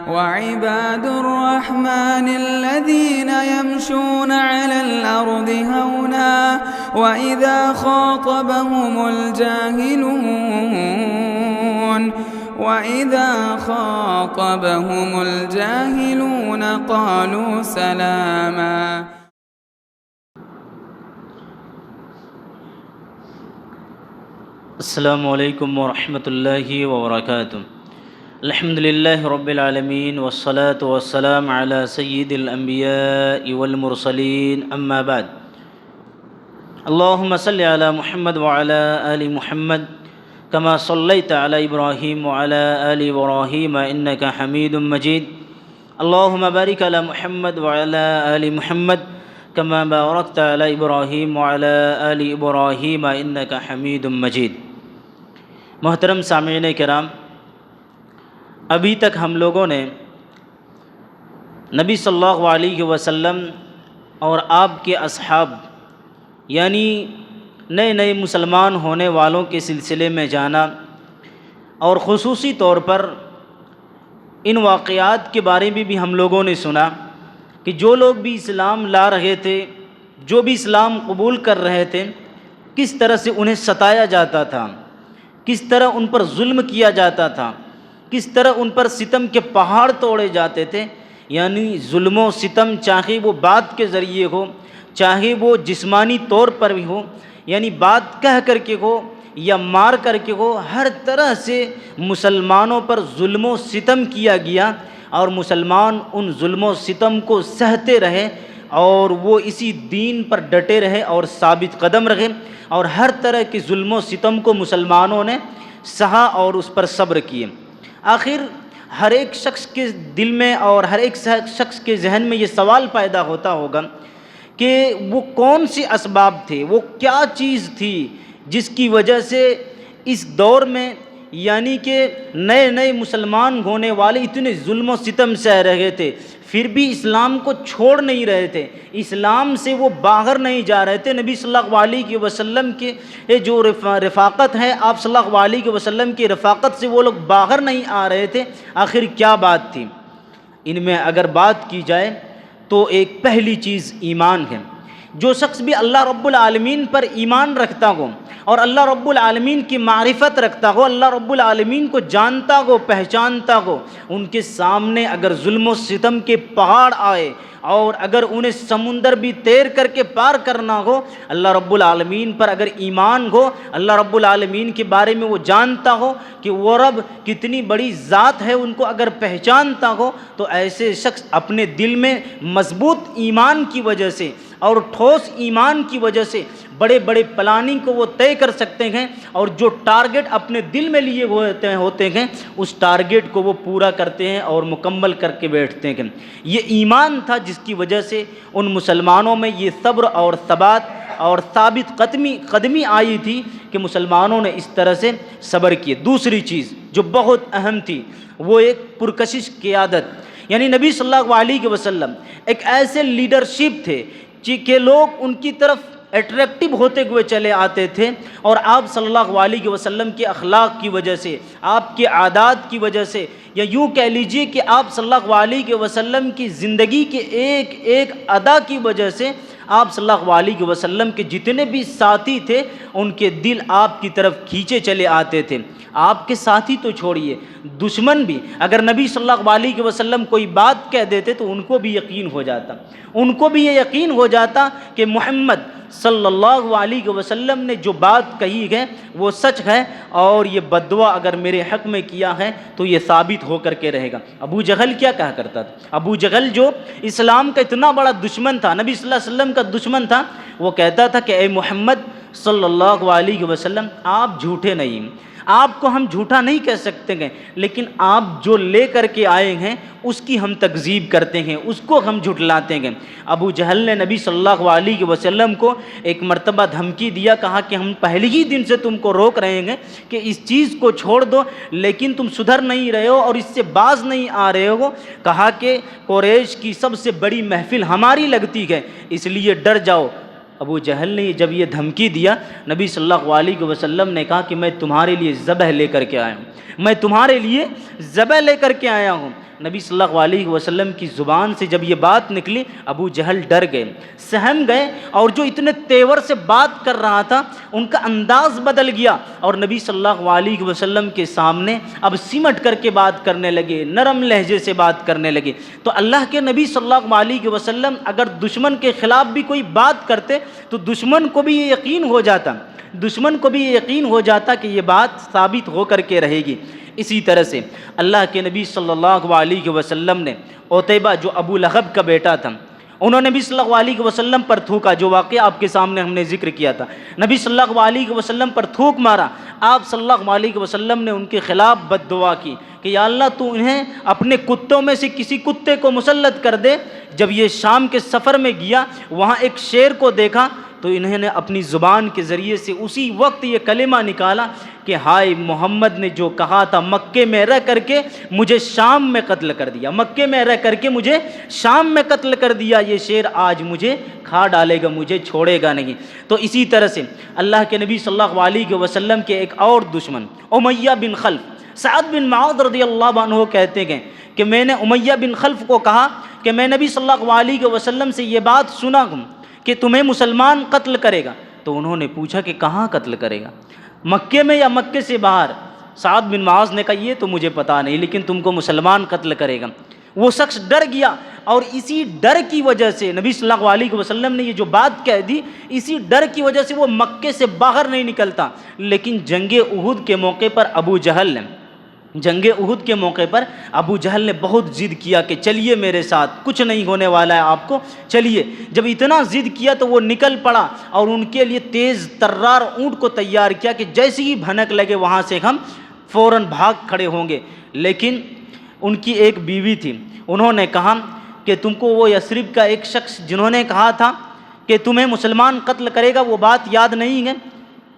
وعباد الرحمن الذين يمشون على الأرض هونا وإذا خاطبهم الجاهلون قالوا سلاما. السلام علیکم ورحمۃ اللہ وبرکاتہ. الحمد للہ رب العالمین والصلاة والسلام علی سید الانبیاء والمرسلین اما بعد. اللہم صلی علی محمد وعلی آل محمد کما صلیت علی ابراہیم وعلی آل ابراہیم انک حمید مجید. اللہم بارک علی محمد وعلی آل محمد کما بارکت علی ابراہیم وعلی آل ابراہیم انک حمید مجید. محترم سامعین کرام، ابھی تک ہم لوگوں نے نبی صلی اللہ علیہ وسلم اور آپ کے اصحاب یعنی نئے مسلمان ہونے والوں کے سلسلے میں جانا، اور خصوصی طور پر ان واقعات کے بارے میں بھی ہم لوگوں نے سنا کہ جو لوگ بھی اسلام لا رہے تھے، جو بھی اسلام قبول کر رہے تھے، کس طرح سے انہیں ستایا جاتا تھا، کس طرح ان پر ظلم کیا جاتا تھا، کس طرح ان پر ستم کے پہاڑ توڑے جاتے تھے. یعنی ظلم و ستم چاہے وہ بات کے ذریعے ہو، چاہے وہ جسمانی طور پر بھی ہو، یعنی بات کہہ کر کے ہو یا مار کر کے ہو، ہر طرح سے مسلمانوں پر ظلم و ستم کیا گیا، اور مسلمان ان ظلم و ستم کو سہتے رہے اور وہ اسی دین پر ڈٹے رہے اور ثابت قدم رہے، اور ہر طرح کے ظلم و ستم کو مسلمانوں نے سہا اور اس پر صبر کیے. آخر ہر ایک شخص کے دل میں اور ہر ایک شخص کے ذہن میں یہ سوال پیدا ہوتا ہوگا کہ وہ کون سے اسباب تھے، وہ کیا چیز تھی جس کی وجہ سے اس دور میں یعنی کہ نئے مسلمان ہونے والے اتنے ظلم و ستم سہ رہے تھے، پھر بھی اسلام کو چھوڑ نہیں رہے تھے، اسلام سے وہ باہر نہیں جا رہے تھے. نبی صلی اللہ علیہ وسلم کے جو رفاقت ہے، آپ صلی اللہ علیہ وسلم کی رفاقت سے وہ لوگ باہر نہیں آ رہے تھے. آخر کیا بات تھی؟ ان میں اگر بات کی جائے تو ایک پہلی چیز ایمان ہے. جو شخص بھی اللہ رب العالمین پر ایمان رکھتا ہو اور اللہ رب العالمین کی معرفت رکھتا ہو، اللہ رب العالمین کو جانتا ہو، پہچانتا ہو، ان کے سامنے اگر ظلم و ستم کے پہاڑ آئے اور اگر انہیں سمندر بھی تیر کر کے پار کرنا ہو، اللہ رب العالمین پر اگر ایمان ہو، اللہ رب العالمین کے بارے میں وہ جانتا ہو کہ وہ رب کتنی بڑی ذات ہے، ان کو اگر پہچانتا ہو، تو ایسے شخص اپنے دل میں مضبوط ایمان کی وجہ سے اور ٹھوس ایمان کی وجہ سے بڑے پلاننگ کو وہ طے کر سکتے ہیں، اور جو ٹارگٹ اپنے دل میں لیے ہوتے ہیں اس ٹارگٹ کو وہ پورا کرتے ہیں اور مکمل کر کے بیٹھتے ہیں. یہ ایمان تھا جس کی وجہ سے ان مسلمانوں میں یہ صبر اور ثبات اور ثابت قدمی آئی تھی کہ مسلمانوں نے اس طرح سے صبر کیے. دوسری چیز جو بہت اہم تھی وہ ایک پرکشش قیادت، یعنی نبی صلی اللہ علیہ وسلم ایک ایسے لیڈرشپ تھے کہ لوگ ان کی طرف اٹریکٹیو ہوتے ہوئے چلے آتے تھے، اور آپ صلی اللہ علیہ وسلم کے اخلاق کی وجہ سے، آپ کے عادات کی وجہ سے، یا یوں کہہ لیجئے کہ آپ صلی اللہ علیہ وسلم کی زندگی کے ایک ادا کی وجہ سے آپ صلی اللہ علیہ وسلم کے جتنے بھی ساتھی تھے ان کے دل آپ کی طرف کھینچے چلے آتے تھے. آپ کے ساتھی تو چھوڑیے، دشمن بھی اگر نبی صلی اللہ علیہ وسلم کوئی بات کہہ دیتے تو ان کو بھی یقین ہو جاتا، ان کو بھی یہ یقین ہو جاتا کہ محمد صلی اللہ علیہ وسلم نے جو بات کہی ہے وہ سچ ہے، اور یہ بددعا اگر میرے حق میں کیا ہے تو یہ ثابت ہو کر کے رہے گا. ابو جہل کیا کہا کرتا تھا؟ ابو جہل جو اسلام کا اتنا بڑا دشمن تھا، نبی صلی اللہ علیہ وسلم کا دشمن تھا، وہ کہتا تھا کہ اے محمد صلی اللہ علیہ وسلم آپ جھوٹے نہیں، آپ کو ہم جھوٹا نہیں کہہ سکتے ہیں، لیکن آپ جو لے کر کے آئے ہیں اس کی ہم تکذیب کرتے ہیں، اس کو ہم جھٹلاتے ہیں. ابو جہل نے نبی صلی اللہ علیہ وسلم کو ایک مرتبہ دھمکی دیا، کہا کہ ہم پہلے ہی دن سے تم کو روک رہے ہیں کہ اس چیز کو چھوڑ دو، لیکن تم سدھر نہیں رہے ہو اور اس سے باز نہیں آ رہے ہو. کہا کہ قریش کی سب سے بڑی محفل ہماری لگتی ہے، اس لیے ڈر جاؤ. ابو جہل نے جب یہ دھمکی دیا، نبی صلی اللہ علیہ وسلم نے کہا کہ میں تمہارے لیے ذبح لے کر کے آیا ہوں، میں تمہارے لیے ذبح لے کر کے آیا ہوں. نبی صلی اللہ علیہ وسلم کی زبان سے جب یہ بات نکلی ابو جہل ڈر گئے، سہم گئے، اور جو اتنے تیور سے بات کر رہا تھا ان کا انداز بدل گیا، اور نبی صلی اللہ علیہ وسلم کے سامنے اب سمٹ کر کے بات کرنے لگے، نرم لہجے سے بات کرنے لگے۔ تو اللہ کے نبی صلی اللہ علیہ وسلم اگر دشمن کے خلاف بھی کوئی بات کرتے تو دشمن کو بھی یہ یقین ہو جاتا، دشمن کو بھی یہ یقین ہو جاتا کہ یہ بات ثابت ہو کر کے رہے گی۔ اسی طرح سے اللہ کے نبی صلی اللہ علیہ وسلم نے عتیبہ جو ابو لہب کا بیٹا تھا، انہوں نے نبی صلی اللہ علیہ وسلم پر تھوکا، جو واقعہ آپ کے سامنے ہم نے ذکر کیا تھا، نبی صلی اللہ علیہ وسلم پر تھوک مارا، آپ صلی اللہ علیہ وسلم نے ان کے خلاف بد دعا کی کہ یا اللہ تو انہیں اپنے کتوں میں سے کسی کتے کو مسلط کر دے۔ جب یہ شام کے سفر میں گیا وہاں ایک شیر کو دیکھا تو انہوں نے اپنی زبان کے ذریعے سے اسی وقت یہ کلمہ نکالا کہ ہائے محمد نے جو کہا تھا مکے میں رہ کر کے مجھے شام میں قتل کر دیا، مکے میں رہ کر کے مجھے شام میں قتل کر دیا، یہ شیر آج مجھے کھا ڈالے گا، مجھے چھوڑے گا نہیں۔ تو اسی طرح سے اللہ کے نبی صلی اللہ علیہ وسلم کے ایک اور دشمن امیہ بن خلف، سعد بن معاذ رضی اللہ عنہ کہتے ہیں کہ میں نے امیہ بن خلف کو کہا کہ میں نبی صلی اللہ علیہ وسلم سے یہ بات سنا ہوں کہ تمہیں مسلمان قتل کرے گا۔ تو انہوں نے پوچھا کہ کہاں قتل کرے گا، مکے میں یا مکے سے باہر؟ سعد بن معاذ نے کہا یہ تو مجھے پتا نہیں، لیکن تم کو مسلمان قتل کرے گا۔ وہ شخص ڈر گیا، اور اسی ڈر کی وجہ سے نبی صلی اللہ علیہ وسلم نے یہ جو بات کہہ دی، اسی ڈر کی وجہ سے وہ مکے سے باہر نہیں نکلتا۔ لیکن جنگ احد کے موقع پر ابو جہل نے بہت ضد کیا کہ چلیے میرے ساتھ، کچھ نہیں ہونے والا ہے آپ کو، چلیے۔ جب اتنا ضد کیا تو وہ نکل پڑا اور ان کے لیے تیز ترار اونٹ کو تیار کیا کہ جیسے ہی بھنک لگے وہاں سے ہم فوراً بھاگ کھڑے ہوں گے۔ لیکن ان کی ایک بیوی تھی، انہوں نے کہا کہ تم کو وہ یثرب کا ایک شخص جنہوں نے کہا تھا کہ تمہیں مسلمان قتل کرے گا وہ بات یاد نہیں ہے؟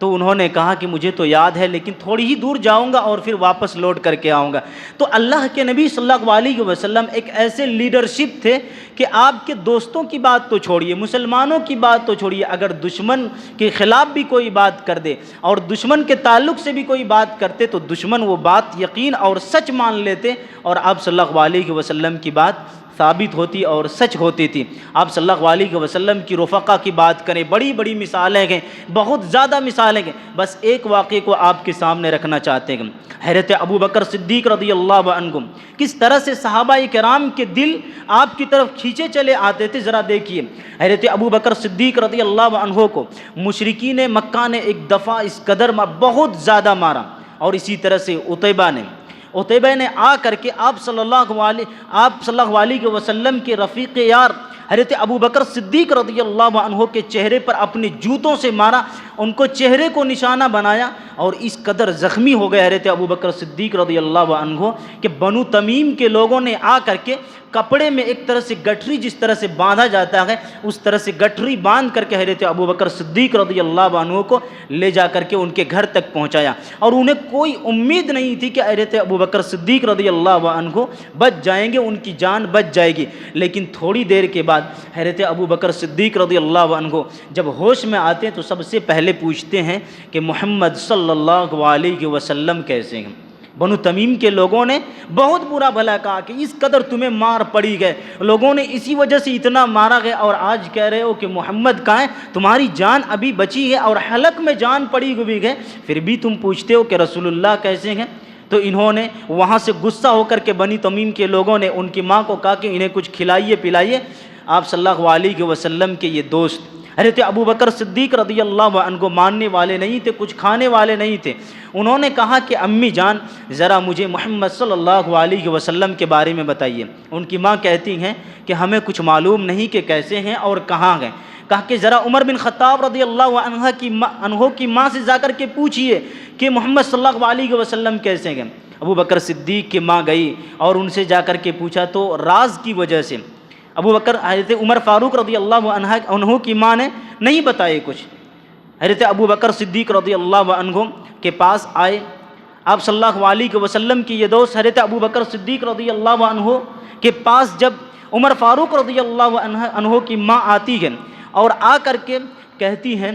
تو انہوں نے کہا کہ مجھے تو یاد ہے، لیکن تھوڑی ہی دور جاؤں گا اور پھر واپس لوٹ کر کے آؤں گا۔ تو اللہ کے نبی صلی اللہ علیہ وسلم ایک ایسے لیڈرشپ تھے کہ آپ کے دوستوں کی بات تو چھوڑیے، مسلمانوں کی بات تو چھوڑیے، اگر دشمن کے خلاف بھی کوئی بات کر دے اور دشمن کے تعلق سے بھی کوئی بات کرتے تو دشمن وہ بات یقین اور سچ مان لیتے، اور آپ صلی اللہ علیہ وسلم کی بات ثابت ہوتی اور سچ ہوتی تھی۔ آپ صلی اللہ علیہ وسلم کی رفقا کی بات کریں، بڑی بڑی مثالیں ہیں، بہت زیادہ مثالیں ہیں، بس ایک واقعے کو آپ کے سامنے رکھنا چاہتے ہیں۔ حضرت ابو بکر صدیق رضی اللہ عنہ کس طرح سے صحابہ کرام کے دل آپ کی طرف کھینچے چلے آتے تھے، ذرا دیکھیے۔ حضرت ابو بکر صدیق رضی اللہ عنہ کو مشرکین مکہ نے ایک دفعہ اس قدر بہت زیادہ مارا، اور اسی طرح سے عتیبہ نے آ کر کے آپ صلی اللہ علیہ وسلم کے رفیق یار حضرت ابو بکر صدیق رضی اللہ عنہ کے چہرے پر اپنے جوتوں سے مارا، ان کو چہرے کو نشانہ بنایا، اور اس قدر زخمی ہو گئے حضرت ابو بکر صدیق رضی اللہ عنہ کہ بنو تمیم کے لوگوں نے آ کر کے کپڑے میں ایک طرح سے گٹھری جس طرح سے باندھا جاتا ہے اس طرح سے گٹھری باندھ کر کے حضرت ابو بکر صدیق رضی اللہ عنہ کو لے جا کر کے ان کے گھر تک پہنچایا، اور انہیں کوئی امید نہیں تھی کہ حضرت ابو بکر صدیق رضی اللہ عنہ بچ جائیں گے، ان کی جان بچ جائے گی۔ لیکن تھوڑی دیر کے بعد حضرت ابو بکر صدیق رضی اللہ عنہ جب ہوش میں آتے ہیں تو سب سے پہلے پوچھتے ہیں کہ محمد صلی اللہ علیہ وسلم کیسے ہیں؟ بنو تمیم کے لوگوں نے بہت برا بھلا کہا کہ اس قدر تمہیں مار پڑی گئے، لوگوں نے اسی وجہ سے اتنا مارا گیا، اور آج کہہ رہے ہو کہ محمد کہاں ہے، تمہاری جان ابھی بچی ہے اور حلق میں جان پڑی ہوئی ہے، پھر بھی تم پوچھتے ہو کہ رسول اللہ کیسے ہیں؟ تو انہوں نے وہاں سے غصہ ہو کر کے بنی تمیم کے لوگوں نے ان کی ماں کو کہا کہ انہیں کچھ کھلائیے پلائیے۔ آپ صلی اللہ علیہ وسلم کے یہ دوست حضرت ابو بکر صدیق رضی اللہ عنہ کو ماننے والے نہیں تھے، کچھ کھانے والے نہیں تھے، انہوں نے کہا کہ امی جان ذرا مجھے محمد صلی اللہ علیہ وسلم کے بارے میں بتائیے۔ ان کی ماں کہتی ہیں کہ ہمیں کچھ معلوم نہیں کہ کیسے ہیں اور کہاں ہیں۔ کہا کہ ذرا عمر بن خطاب رضی اللہ عنہ کی ماں سے جا کر کے پوچھئے کہ محمد صلی اللہ علیہ وسلم کیسے ہیں۔ ابو بکر صدیق کی ماں گئی اور ان سے جا کر کے پوچھا، تو راز کی وجہ سے حضرت عمر فاروق رضی اللہ عنہ کی ماں نے نہیں بتائے کچھ۔ حضرت ابو بکر صدیق رضی اللہ عنہ کے پاس آئے، آپ صلی اللہ علیہ وسلم کی یہ دوست حضرت ابو بکر صدیق رضی اللہ عنہ کے پاس جب عمر فاروق رضی اللہ عنہ کی ماں آتی ہے اور آ کر کے کہتی ہیں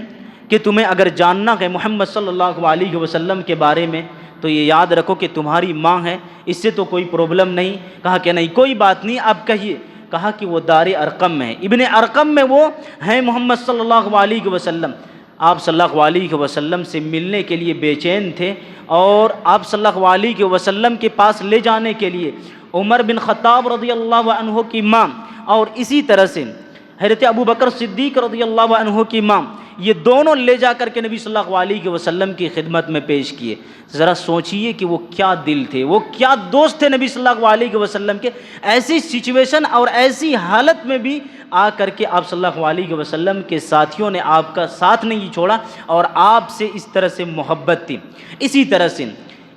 کہ تمہیں اگر جاننا ہے محمد صلی اللہ علیہ وسلم کے بارے میں تو یہ یاد رکھو کہ تمہاری ماں ہے، اس سے تو کوئی پرابلم نہیں۔ کہا کہ نہیں کوئی بات نہیں، آپ کہیے۔ کہا کہ وہ دار ارقم میں ہے، ابن ارقم میں وہ ہیں محمد صلی اللہ علیہ وسلم۔ آپ صلی اللہ علیہ وسلم سے ملنے کے لیے بے چین تھے، اور آپ صلی اللہ علیہ وسلم کے پاس لے جانے کے لیے عمر بن خطاب رضی اللہ عنہ کی ماں، اور اسی طرح سے حضرت ابوبکر صدیق رضی اللہ عنہ کی ماں، یہ دونوں لے جا کر کے نبی صلی اللہ علیہ وسلم کی خدمت میں پیش کیے۔ ذرا سوچئے کہ وہ کیا دل تھے، وہ کیا دوست تھے نبی صلی اللہ علیہ وسلم کے، ایسی سچویشن اور ایسی حالت میں بھی آ کر کے آپ صلی اللہ علیہ وسلم کے ساتھیوں نے آپ کا ساتھ نہیں چھوڑا، اور آپ سے اس طرح سے محبت تھی۔ اسی طرح سے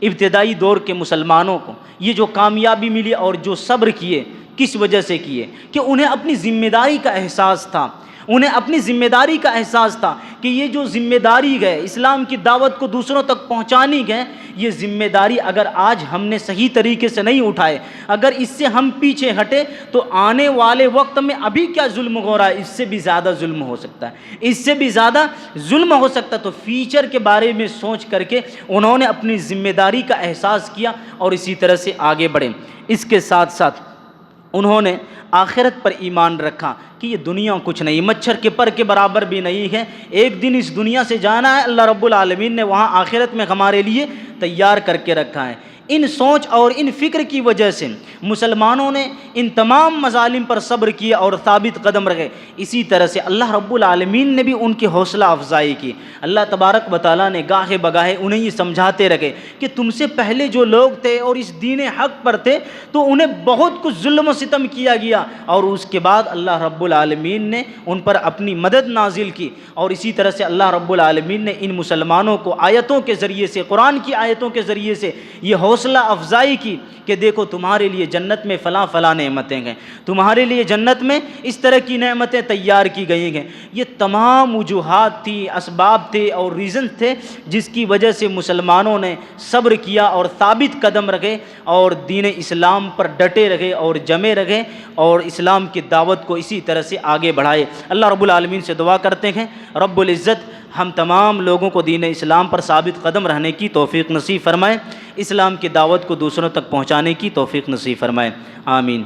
ابتدائی دور کے مسلمانوں کو یہ جو کامیابی ملی اور جو صبر کیے، کس وجہ سے کیے؟ کہ انہیں اپنی ذمہ داری کا احساس تھا، انہیں اپنی ذمہ داری کا احساس تھا کہ یہ جو ذمہ داری ہے اسلام کی دعوت کو دوسروں تک پہنچانی ہے، یہ ذمہ داری اگر آج ہم نے صحیح طریقے سے نہیں اٹھائے، اگر اس سے ہم پیچھے ہٹے تو آنے والے وقت میں ابھی کیا ظلم ہو رہا ہے، اس سے بھی زیادہ ظلم ہو سکتا ہے، اس سے بھی زیادہ ظلم ہو سکتا ہے۔ تو فیوچر کے بارے میں سوچ کر کے انہوں نے اپنی ذمہ داری کا احساس کیا اور اسی طرح سے آگے بڑھے۔ اس کے ساتھ ساتھ انہوں نے آخرت پر ایمان رکھا کہ یہ دنیا کچھ نہیں، مچھر کے پر کے برابر بھی نہیں ہے، ایک دن اس دنیا سے جانا ہے، اللہ رب العالمین نے وہاں آخرت میں ہمارے لیے تیار کر کے رکھا ہے۔ ان سوچ اور ان فکر کی وجہ سے مسلمانوں نے ان تمام مظالم پر صبر کیا اور ثابت قدم رہے۔ اسی طرح سے اللہ رب العالمین نے بھی ان کی حوصلہ افزائی کی۔ اللہ تبارک و تعالیٰ نے گاہے بگاہے انہیں یہ سمجھاتے رہے کہ تم سے پہلے جو لوگ تھے اور اس دین حق پر تھے تو انہیں بہت کچھ ظلم و ستم کیا گیا، اور اس کے بعد اللہ رب العالمین نے ان پر اپنی مدد نازل کی، اور اسی طرح سے اللہ رب العالمین نے ان مسلمانوں کو آیتوں کے ذریعے سے، قرآن کی آیتوں کے ذریعے سے یہ حوصلہ افزائی کی کہ دیکھو تمہارے لیے جنت میں فلاں فلاں نعمتیں ہیں، تمہارے لیے جنت میں اس طرح کی نعمتیں تیار کی گئی ہیں۔ یہ تمام وجوہات تھی، اسباب تھے اور ریزن تھے جس کی وجہ سے مسلمانوں نے صبر کیا اور ثابت قدم رکھے اور دین اسلام پر ڈٹے رہے اور جمے رہے اور اسلام کی دعوت کو اسی طرح سے آگے بڑھائے۔ اللہ رب العالمین سے دعا کرتے ہیں رب العزت ہم تمام لوگوں کو دین اسلام پر ثابت قدم رہنے کی توفیق نصیب فرمائے، اسلام کی دعوت کو دوسروں تک پہنچانے کی توفیق نصیب فرمائے، آمین۔